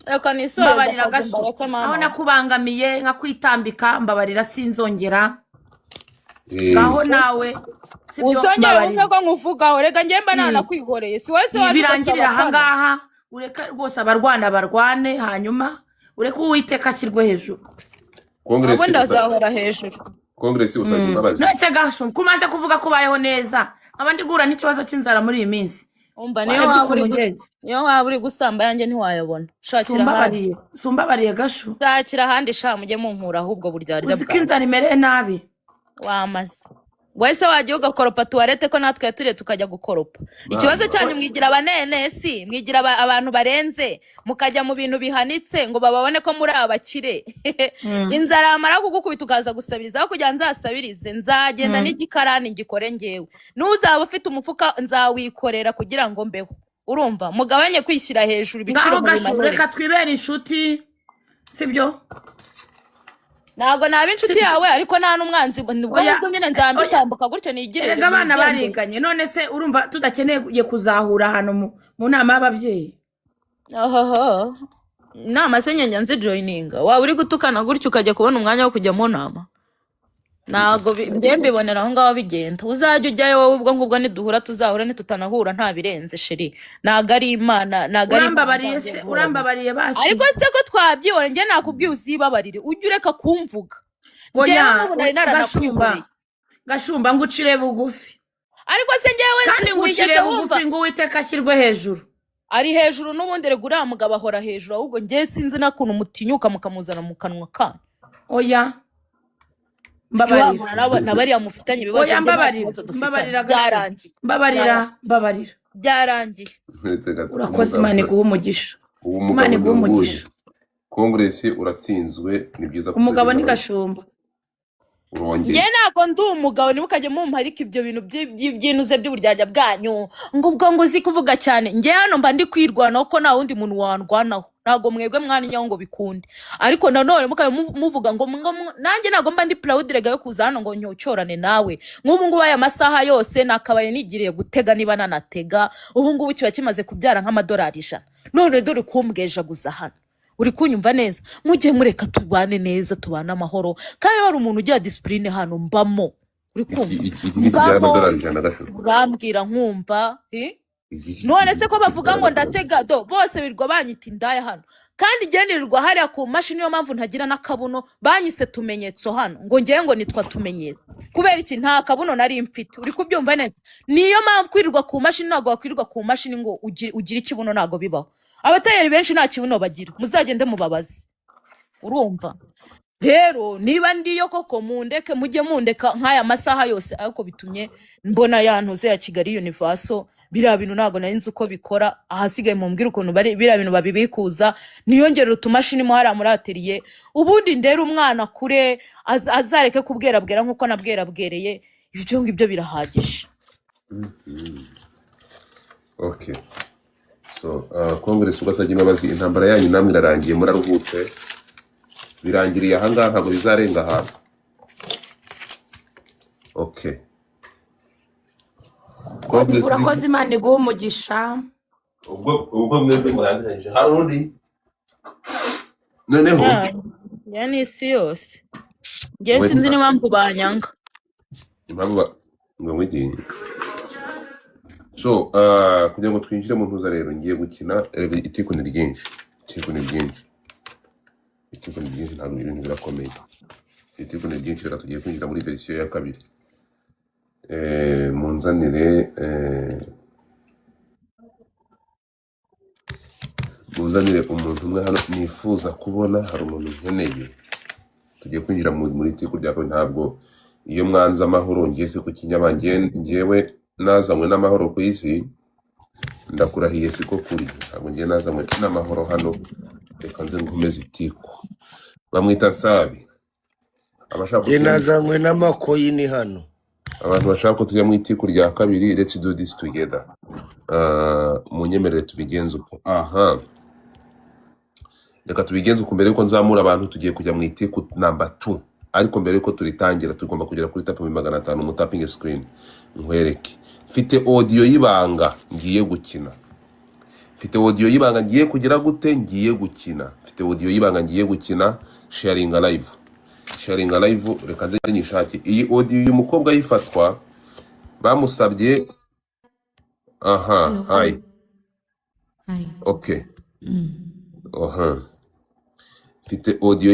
reka nisoze mbabarira gasho aho nakubangamiye nkakwitambika mbabarira sinzongera ngaho nawe uzongera wumve ko nkuvugaho reka njye mba nanakwihoreye si wese waje birangirira ahangaha ureka rwose abarwana barwane hanyuma ureke uwiteka ashyirwe hejuru ubundi azahora hejuru kongresi usanga imbabazi nese gasho kumaze kuvuga ko bayeho neza abandi gura n'ikibazo cy'inzara muri iyi minsi umva niyo waba uri gusamba yanjye ntiwayabona shakira ahandi sumbabariye gasho shakira ahandi sha mujye munkura ahubwo buryarya bwa uziko inzara imereye nabi wamaze wese wagiye ugakoropa tuwarete ko natwe yaturiye tukajya gukoropa ikibazo cyanyu mwigira abanenesi mwigira abantu barenze mukajya mu bintu bihanitse ngo bababone ko muri abakire inzara yamara kugukubita ukaza gusabiriza aho kugira nzasabirize nzagenda n'igikarani ngikore ngewe n'uzaba ufite umufuka nzawikorera kugira ngo mbeho urumva mugabanye kwishyira hejuru ibiciro muri manure reka twibere inshuti sibyo ntabwo naba inshuti yawe ariko nta n'umwanzi nubwo nyine nzambitambuka gutyo nigirire rega abana bariganye none se urumva tudakeneye kuzahura hano mu nama y'ababyeyi inama se nyanya nzi joyininga waba uri gutukana gutyo ukajya kubona umwanya wo kujya mu nama ntabwo mbibonera aho ngaho bigenda uzajya ujyayo wowe ubwo ngubwo niduhura tuzahura nitutanahura nta birenze sheri ntabwo ari imana ntabwo ari urambabariye basi ariko se ko twabyibona njye nakubwiye uzibabarire ujye ureka kumvuga gashumba ngo ucire bugufi ariko se njyewe kandi ngo ucire bugufi ngo uwiteka ashyirwe hejuru ari hejuru n'ubundi rega uriya mugabo ahora hejuru ahubwo njye sinzi n'akuntu mutinyuka mukamuzana mu kanwa kanyu oya nabariya mufitanye ibibazo mbabarira byarangiye urakoze imana iguha umugisha imana iguha umugisha kongresi uratsinzwe ni byiza umugabo ni gashumba njye ntabwo ndi umugabo ntimukajye mumparika ibyo bintu by'inuze by'uburyarya bwanyu ngo ubwo ngo uzi kuvuga cyane njye hano mba ndi kwirwanaho ko nta wundi muntu wandwanaho ntabwo mwebwe mwanyaho ngo bikunde ariko nanone mukajya muvuga ngo nanjye ntabwo mba ndi proud rega yo kuza hano ngo nyocyorane nawe nk'ubu ngubu aya masaha yose nakabaye nigiriye gutega niba nanatega ubu ngubu kiba kimaze kubyara nk'amadolari 100 none dore kumbwejaguza hano uri kunyumva neza mujye mureka tubane neza tubana amahoro kandi hari umuntu ugira discipline hano mbamo uri kumva urambwira nkumva none se ko bavuga ngo ndatega bose birwa banyita indaya hano kandi igenderirwa hariya ku mashini niyo mpamvu ntagira n'akabuno banyise tumenyetso hano ngo ngewe ngo nitwa tumenyetso kubera iki nta kabuno nari mfite uri kubyumva neza niyo mpamvu kwirirwa ku mashini ntabwo wakwirirwa ku mashini ngo ugire ikibuno ntabwo bibaho abatayeri benshi nta kibuno bagira muzagende mubabaze urumva rero niba ndiyo koko mundeke mujye mundeka nk'aya masaha yose ariko bitumye mbona yantuze ya Kigali Universo biriya bintu ntabwo nari nzi uko bikora ahasigaye mumbwira ukuntu biriya bintu babibikuza niyongera utumashini mo hariya muri atelier ubundi ndera umwana kure azareke kubwerabwera nk'uko nabwerabwereye ibyo ngibyo birahagije okay so kongresi ugasajya imbabazi intambara yanyu namwe irarangiye muraruhutse birangiriye ahangaha ntabwo bizarenga aha okay urakoze imana iguha umugisha ubwo mwebwe murangirije hari undi noneho yani isi yose njye sinzi n'impamvu banyanga impamvu ngo mwigiye so kugira ngo twinjire mu ntuza rero ngiye gukina itiko ni ryinshi Ibitego ni byinshi ntabwo ibintu birakomeye. Ibitego ni byinshi, reka tugiye kwinjira muri verisiyo ya kabiri. Munzanire umuntu umwe hano nifuza kubona, hari umuntu nkeneye. Tugiye kwinjira muri tiko rya kabiri. Ntabwo iyo mwanze amahoro ngiye se ku kinyabange ngewe nazanywe n'amahoro ku isi, ndakurahiye siko kuri. Ntabwo ngiye nazanywe n'amahoro hano, reka nze ngumeze itiko. Bamwita Nsabi. Nge nazanywe n'amakoyini hano. Abantu bashaka ko tujya mu itiko rya kabiri, let's do this together. Munyemerere tubigenze uko. Aha, reka tubigenze uko. Mbere yuko nzamura abantu tugiye kujya mu itiko number 2, ariko mbere yuko turitangira tugomba kugera kuri tapu 500 mu tapping screen. Nkwereke mfite audio y'ibanga ngiye gukina. Mfite audio y'ibanga ngiye kugira gute, ngiye gukina. Mfite audio y'ibanga ngiye gukina, sharing live. Sharing live, reka nze nyishake. Iyi audio y'umukobwa yifatwa bamusabye. Aha, hi. Okay. Mfite audio